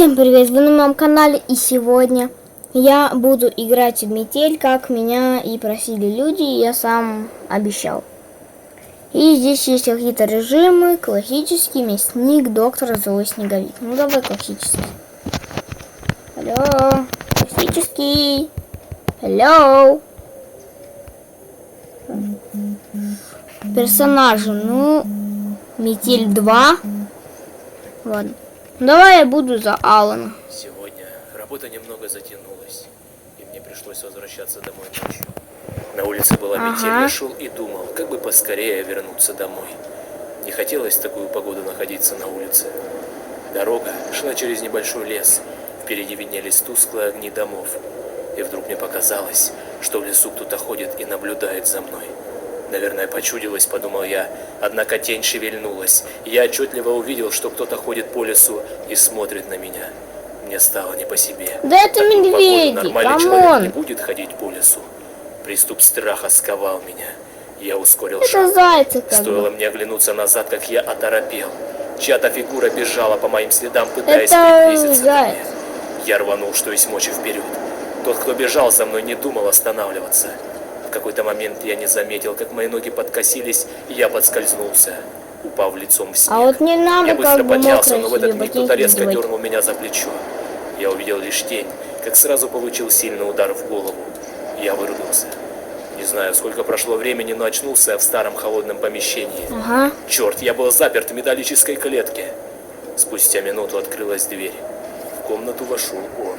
Всем привет, вы на моем канале, и сегодня я буду играть в метель, как меня и просили люди, и я сам обещал. И здесь есть какие-то режимы: классический, мясник, доктор, злой снеговик. Ну давай классический. Алло, классический. Алло. Персонажи, ну, метель 2. Ладно. Давай я буду за Алана. Сегодня работа немного затянулась, и мне пришлось возвращаться домой ночью. На улице была метель, я шел и думал, как бы поскорее вернуться домой. Не хотелось в такую погоду находиться на улице. Дорога шла через небольшой лес, впереди виднелись тусклые огни домов. И вдруг мне показалось, что в лесу кто-то ходит и наблюдает за мной. Наверное, почудилось, подумал я, однако тень шевельнулась, и я отчетливо увидел, что кто-то ходит по лесу и смотрит на меня. Мне стало не по себе. Да это медведи, нормальный человек не будет ходить по лесу. Приступ страха сковал меня. Я ускорил шаг. Зайцы, Стоило мне оглянуться назад, как я оторопел. Чья-то фигура бежала по моим следам, пытаясь приблизиться ко мне. Я рванул, что есть мочи, вперед. Тот, кто бежал за мной, не думал останавливаться. В какой-то момент я не заметил, как мои ноги подкосились, и я подскользнулся, упав лицом в снег. А вот не надо, я быстро поднялся, но в этот себе миг кто-то резко надевать. дернул меня за плечо. Я увидел лишь тень, как сразу получил сильный удар в голову. Я вырубился. Не знаю, сколько прошло времени, но очнулся я в старом холодном помещении. Черт, я был заперт в металлической клетке. Спустя минуту открылась дверь. В комнату вошел он.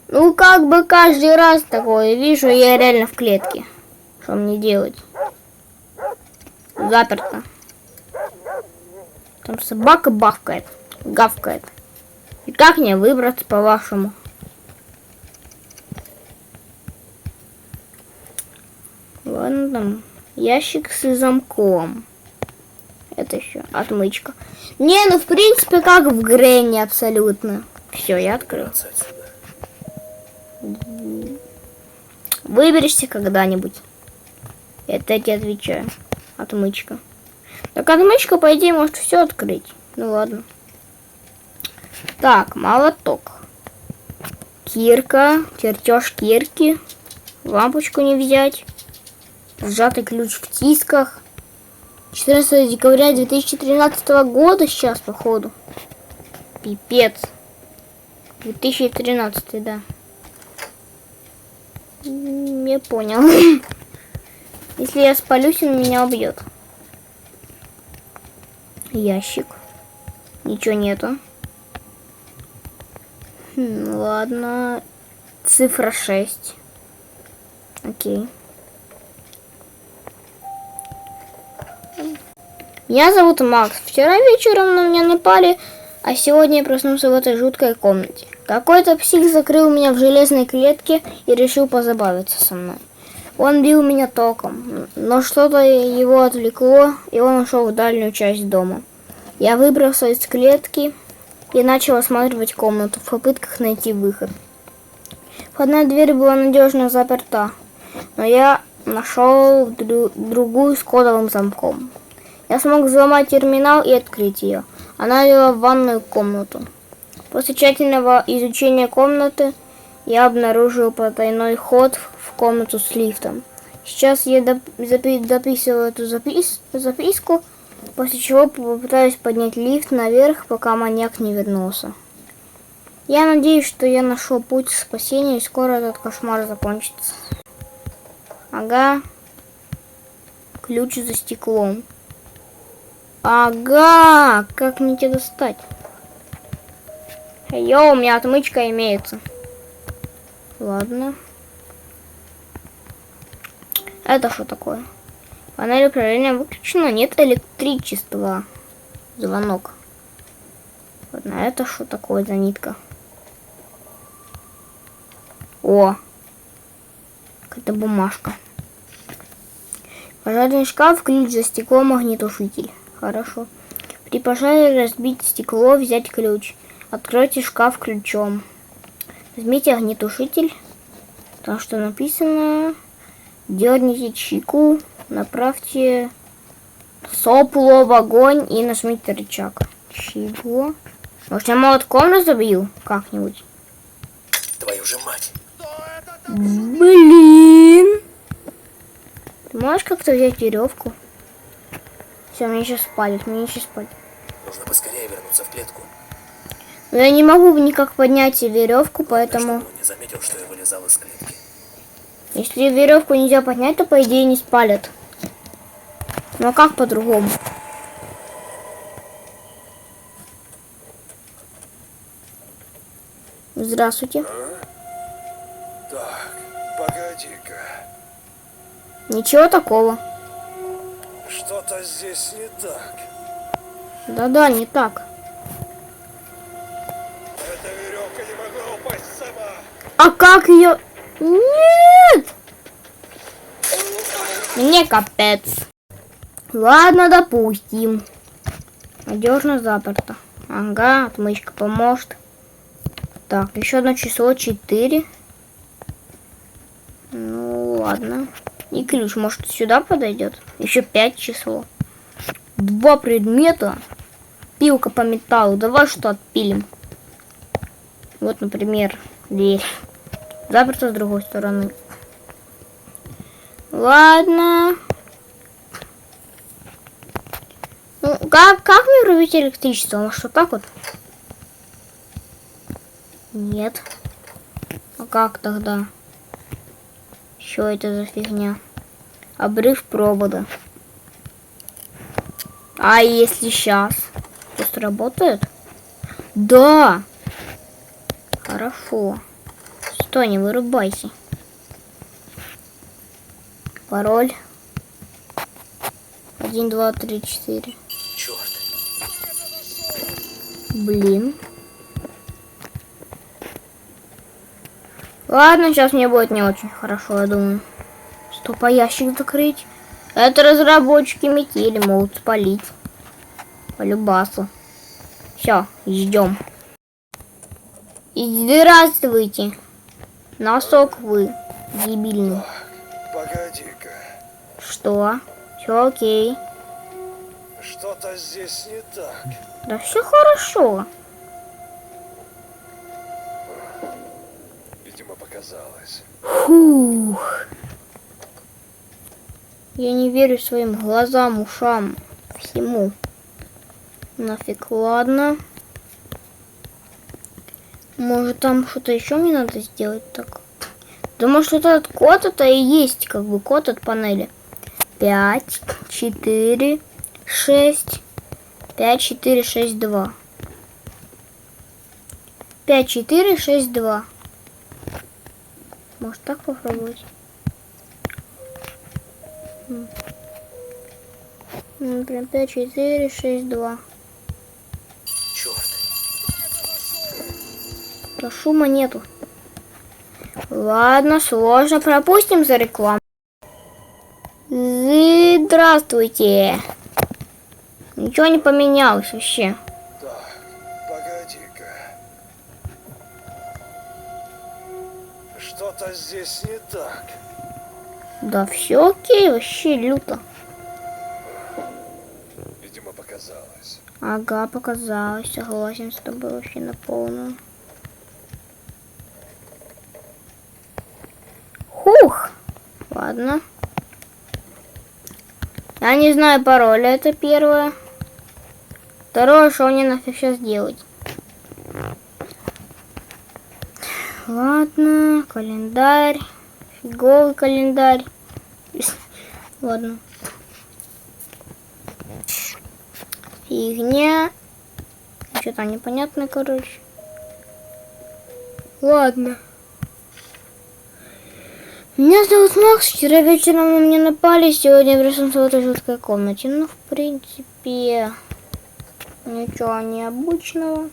Ну, как бы каждый раз такое вижу, я реально в клетке. Что мне делать? Заперто. Там собака бахкает, гавкает. И как мне выбраться, по-вашему? Ладно, там ящик с замком. Это еще отмычка. Не, ну в принципе, как в Гренни абсолютно. Все, я открыл. Выберешься когда-нибудь. Это я тебе отвечаю. Отмычка. Так отмычка, по идее, может все открыть. Ну ладно. Так, молоток. Кирка. Чертеж кирки. Лампочку не взять. Сжатый ключ в тисках. 14 декабря 2013 года сейчас, походу. Пипец. 2013, да. Я понял. Если я спалюсь, он меня убьет. Ящик. Ничего нету. Ладно. Цифра 6. Окей. Меня зовут Макс. Вчера вечером на меня напали, а сегодня я проснулся в этой жуткой комнате. Какой-то псих закрыл меня в железной клетке и решил позабавиться со мной. Он бил меня током, но что-то его отвлекло, и он ушел в дальнюю часть дома. Я выбрался из клетки и начал осматривать комнату в попытках найти выход. Входная дверь была надежно заперта, но я нашел другую с кодовым замком. Я смог взломать терминал и открыть ее. Она вела в ванную комнату. После тщательного изучения комнаты я обнаружил потайной ход в комнату с лифтом. Сейчас я дописываю эту записку, после чего попытаюсь поднять лифт наверх, пока маньяк не вернулся. Я надеюсь, что я нашел путь к спасению, и скоро этот кошмар закончится. Ага. Ключ за стеклом. Ага, как мне тебя достать? Йоу, у меня отмычка имеется. Ладно. Это что такое? Панель управления выключена, нет электричества. Звонок. Ладно, это что такое за нитка? О! Какая-то бумажка. Пожарный шкаф, ключ за стеклом, огнетушитель. Хорошо. При пожаре разбить стекло, взять ключ. Откройте шкаф ключом. Возьмите огнетушитель. Там что написано? Дерните чеку. Направьте сопло в огонь и нажмите рычаг. Чего? Может, я молотком разобью как-нибудь? Твою же мать. Блин. Ты можешь как-то взять веревку? Все, мне сейчас спалит, мне сейчас спалит. Нужно поскорее вернуться в клетку. Но я не могу никак поднять веревку, поэтому... Чтобы он не заметил, что я вылезал из клетки. Если веревку нельзя поднять, то по идее не спалят. Но как по-другому? Здравствуйте. Так, погоди-ка. Ничего такого. Что-то здесь не так. Да-да, не так. Эта веревка не могла упасть сама. А как ее... Нет! Мне капец. Ладно, допустим. Надежно заперто. Ага, отмычка поможет. Так, еще одно число 4. Ну, ладно. И ключ, может, сюда подойдет? Еще 5 число. 2 предмета. Пилка по металлу. Давай что отпилим. Вот, например, дверь. Заперта с другой стороны. Ладно. Ну, как мне врубить электричество? Может, вот так вот? Нет. А как тогда? Что это за фигня? Обрыв провода. А если сейчас? Просто работает? Да! Хорошо. Стой, не вырубайся. Пароль. 1, 2, 3, 4. Черт. Блин. Ладно, сейчас мне будет не очень хорошо, я думаю. Стоп, а ящик закрыть? Это разработчики метели могут спалить. По любасу. Все, ждем. Здравствуйте. Носок вы, дебильный. Погоди-ка. Что? Все окей. Что-то здесь не так. Да все хорошо. Видимо, показалось. Фух. Я не верю своим глазам, ушам, всему. Нафиг, ладно. Может, там что-то еще мне надо сделать так? Да может, этот код это и есть, как бы, код от панели. 5, 4, 6, 5, 4, 6, 2. 5, 4, 6, 2. Может, так попробовать? Прям 5, 4, 6, 2. Черт. Да шума нету. Ладно, сложно. Пропустим за рекламу. Здравствуйте. Ничего не поменялось вообще. Так, погоди-ка. Что-то здесь не так. Да все окей, вообще люто. Видимо, показалось. Ага, показалось. Согласен с тобой вообще на полную. Хух. Ладно. Я не знаю пароля, это первое. Второе, что мне нафиг сейчас делать? Ладно, календарь. Фиговый календарь. Ладно. Фигня. Что-то непонятное, короче. Ладно. Меня зовут Макс. Вчера вечером на меня напали. Сегодня я проснулся в этой жуткой комнате. Ну, в принципе, ничего необычного.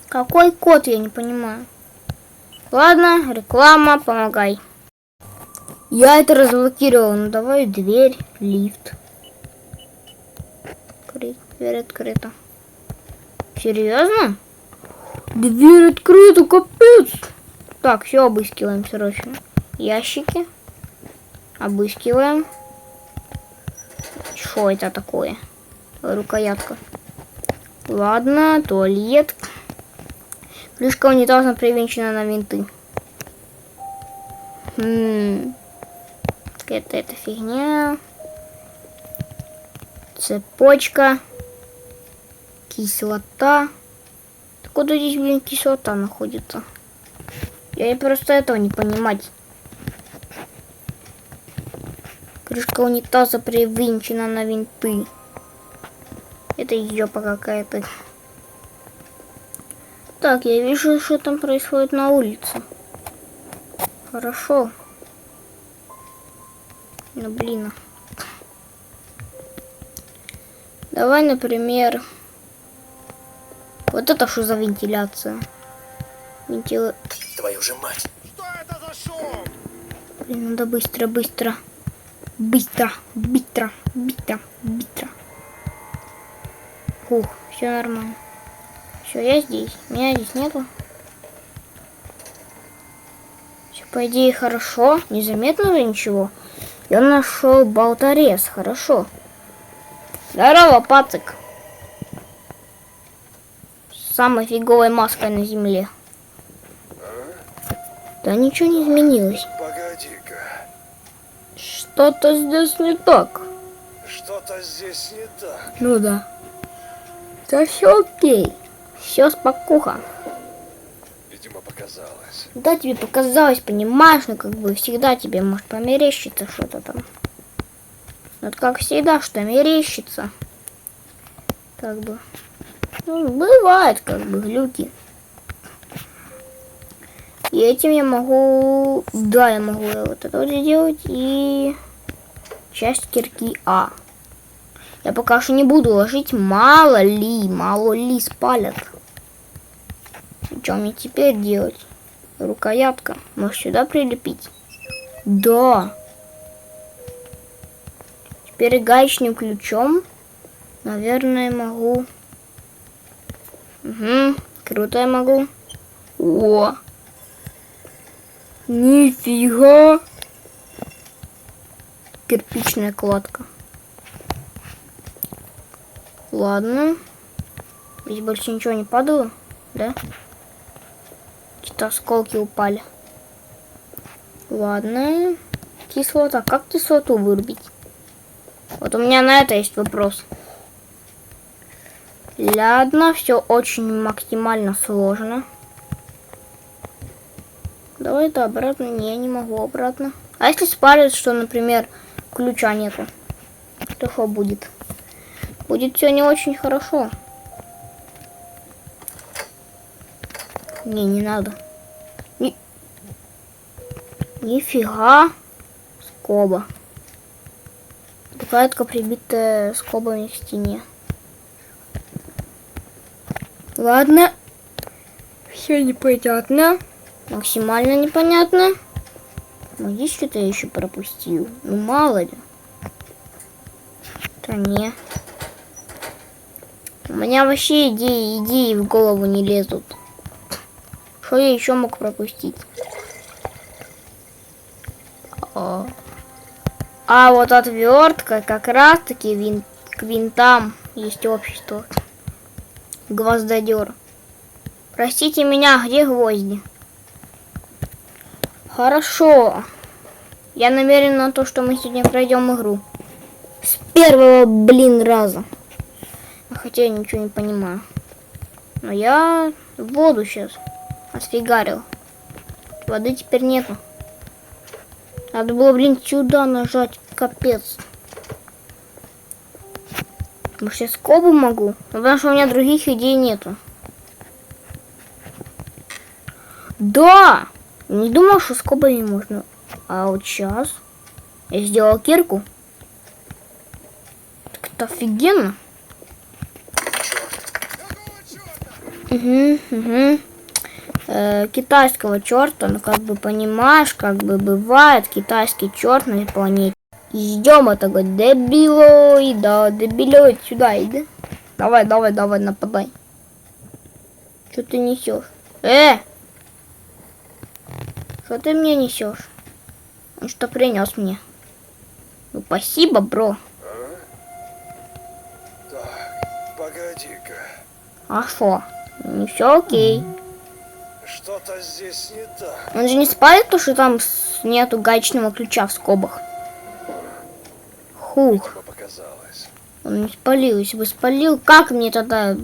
Какой код, я не понимаю. Ладно, реклама, помогай. Я это разблокировал. Ну, давай дверь, лифт. Дверь открыта. Серьезно? Дверь открыта, капец. Так, все обыскиваем срочно. Ящики. Обыскиваем. Что это такое? Рукоятка. Ладно, туалет. Крышка унитаза привинчена на винты. Это фигня. Цепочка. Кислота. Откуда здесь, блин, кислота находится? Я просто этого не понимать. Крышка унитаза привинчена на винты. Это ёпа какая-то. Так, я вижу, что там происходит на улице. Хорошо. Ну, блин. Давай, например... Вот это что за вентиляция? Твою же мать. Что это за шум? Блин, надо быстро, быстро. Быстро, быстро, быстро, быстро. Фух, все нормально. Все, я здесь. Меня здесь нету. Все, по идее, хорошо. Незаметно же ничего. Я нашел болторез. Хорошо. Здорово, пацик. С самой фиговой маской на земле. Да ничего не изменилось. Погоди-ка. Что-то здесь не так. Что-то здесь не так. Ну да. Да все окей. Все спокуха. Видимо, показалось. Да, тебе показалось, понимаешь, ну как бы всегда тебе может померещиться что-то там. Вот как всегда, что мерещится. Как бы. Ну, бывает, как бы, глюки. И этим я могу... Да, я могу вот это вот сделать. И... часть кирки А. Я пока что не буду ложить, мало ли спалят. И что мне теперь делать? Рукоятка. Может сюда прилепить? Да. Теперь гаечным ключом, наверное, могу. Угу, круто я могу. О! Нифига! Кирпичная кладка. Ладно. Здесь больше ничего не падало, да? Какие-то осколки упали. Ладно. Кислота. Как кислоту вырубить? Вот у меня на это есть вопрос. Ладно, все очень максимально сложно. Давай это обратно. Не, я не могу обратно. А если спалит, что, например, ключа нету? То что будет? Будет все не очень хорошо. Не надо. Нифига. Скоба. Рукоятка прибитая скобами к стене. Ладно. Все непонятно. Максимально непонятно. Но здесь что-то я еще пропустил. Ну мало ли. Да не. У меня вообще идеи в голову не лезут. Что я еще мог пропустить? А вот отвертка как раз таки к винтам есть общество. Гвоздодер. Простите меня, где гвозди? Хорошо. Я намерен на то, что мы сегодня пройдем игру. С первого, блин, раза. Хотя я ничего не понимаю. Но я в воду сейчас отфигарил. Воды теперь нету. Надо было, блин, сюда нажать. Капец. Может, я скобу могу? Потому что у меня других идей нету. Да! Не думал, что скобами можно. А вот сейчас я сделал кирку. Так это офигенно. Угу. Китайского черта, ну как бы понимаешь, как бы бывает китайский черт на планете. Ждем этого дебилоида, дебилоид, сюда иди. Давай, нападай. Что ты несешь? Что ты мне несешь? Он что принес мне? Ну спасибо, бро. Так, погоди-ка. А что? Не все окей. Что-то здесь не так. Он же не спалит то, что там нету гаечного ключа в скобах. Хух. Видимо, показалось. Он не спалил. Если бы спалил, как мне тогда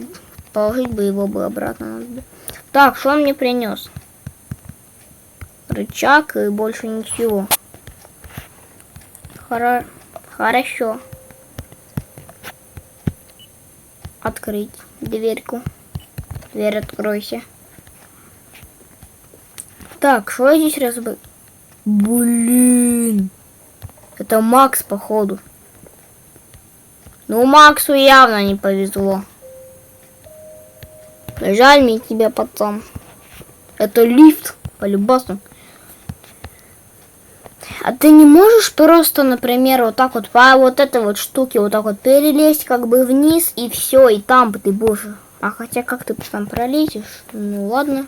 положить бы его бы обратно? Надо бы. Так, что он мне принес? Рычаг и больше ничего. Хорошо. Открыть дверьку. Дверь откройся. Так, что я здесь разбыл? Блин. Это Макс, походу. Ну, Максу явно не повезло. Жаль мне тебя, пацан. Это лифт, по-любому. А ты не можешь просто, например, вот так вот по вот этой вот штуке вот так вот перелезть как бы вниз и все, и там ты будешь. А хотя как ты там пролезешь? Ну ладно.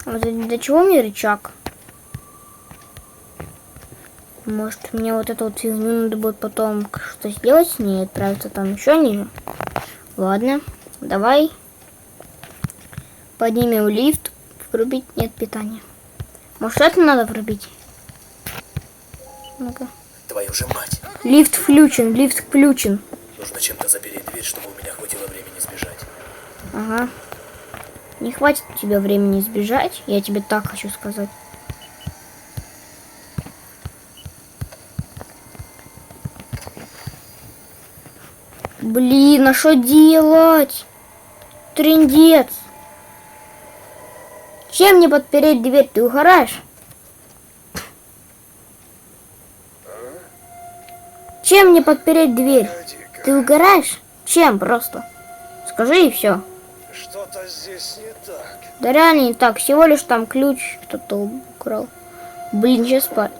А для чего мне рычаг? Может мне вот эту вот фигню надо будет потом что сделать с ней, отправиться там еще ниже? Ладно, давай поднимем лифт. Врубить нет питания. Может это надо врубить? Ну-ка. Твою же мать. Лифт включен, лифт включен. Нужно чем-то запереть дверь, чтобы у меня хватило времени сбежать. Ага. Не хватит у тебя времени сбежать, я тебе так хочу сказать. Блин, а что делать? Трындец. Чем мне подпереть дверь? Ты угораешь? Чем мне подпереть дверь? Погоди-ка. Ты угораешь? Чем просто? Скажи и все. Что-то здесь не так. Да реально не так. Всего лишь там ключ кто-то украл. Блин, сейчас спать.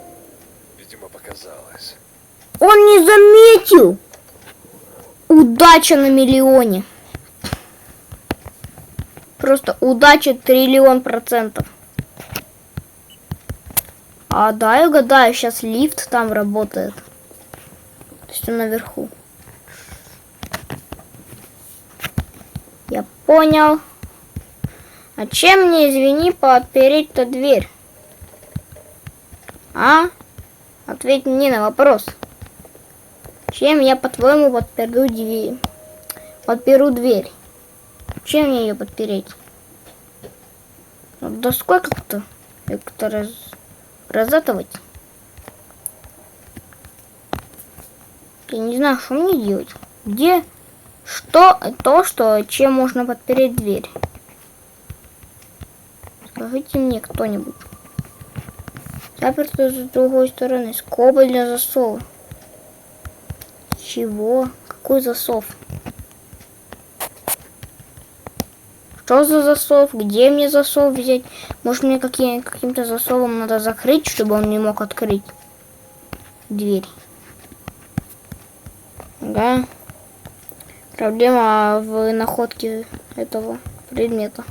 Видимо, показалось. Он не заметил. Удача на миллионе. Просто удача 1,000,000%. А дай угадаю, сейчас лифт там работает. То есть он наверху. Я понял. А чем мне, извини, подпереть-то дверь? А? Ответь мне на вопрос. Чем я, по-твоему, подперу дверь? Подперу дверь. Чем мне ее подпереть? Доской как-то? Как-то разатывать? Я не знаю, что мне делать. Где? Что? То, что чем можно подпереть дверь? Скажите мне кто-нибудь. Заперто с другой стороны. Скоба для засова. Чего? Какой засов? Что за засов? Где мне засов взять? Может мне каким-то засовом надо закрыть, чтобы он не мог открыть дверь? Да. Проблема в находке этого предмета.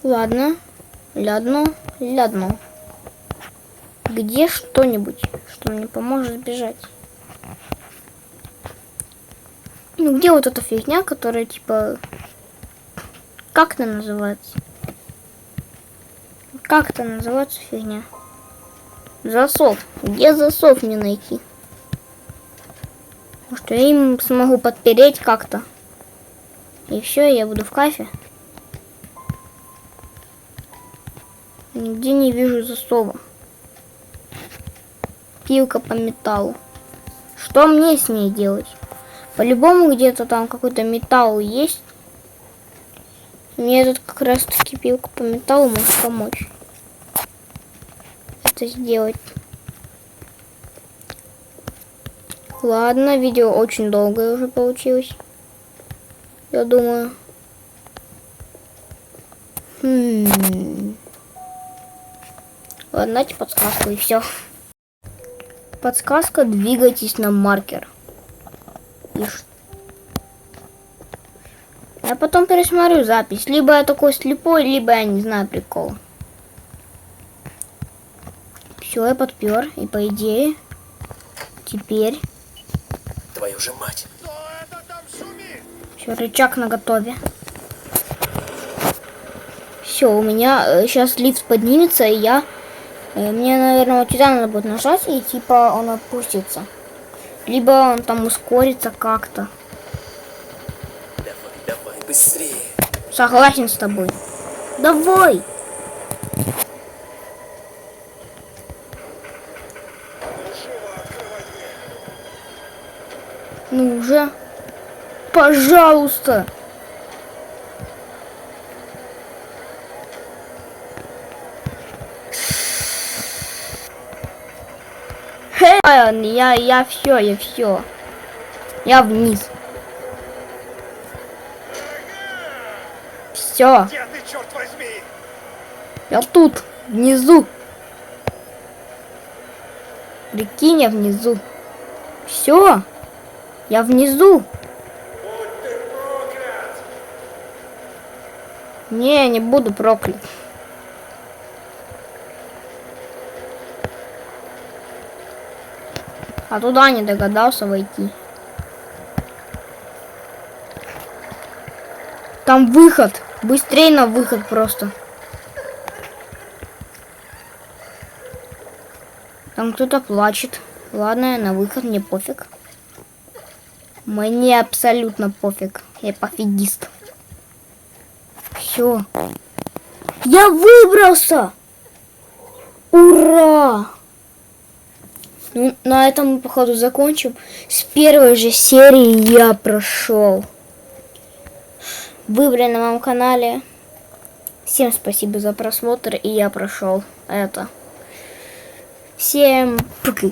Ладно. Ладно. Где что-нибудь, что мне поможет сбежать? Ну, где вот эта фигня, которая, типа... Как это называется? Как это называется фигня? Засов. Где засов мне найти? Может, я им смогу подпереть как-то? И все, я буду в кайфе. Нигде не вижу засова. Пилка по металлу. Что мне с ней делать? По-любому где-то там какой-то металл есть. Мне тут как раз таки пилка по металлу может помочь. Это сделать. Ладно, видео очень долгое уже получилось. Я думаю. Ладно, дайте подсказку и все. Подсказка: двигайтесь на маркер. Я потом пересмотрю запись. Либо я такой слепой, либо я не знаю прикол. Все, я подпер. И по идее, теперь твою же мать. Кто это там шумит? Все, рычаг на готове. Все, у меня сейчас лифт поднимется, и мне, наверное, вот сюда надо будет нажать, и типа он опустится. Либо он там ускорится как-то. Давай, быстрее. Согласен с тобой. Давай! Живо открывай дверь. Ну уже. Пожалуйста. Я все. Я вниз. Все. Где ты, черт возьми? Я тут, внизу. Прикинь, я внизу. Все. Я внизу. Будь ты проклят! Не, не буду проклят. А туда не догадался войти. Там выход. Быстрей на выход просто. Там кто-то плачет. Ладно, я на выход, мне пофиг. Мне абсолютно пофиг. Я пофигист. Все. Я выбрался! Ура! Ну, на этом мы, походу, закончим. С первой же серии я прошел. Вы были на моем канале. Всем спасибо за просмотр, и я прошел это. Всем пока.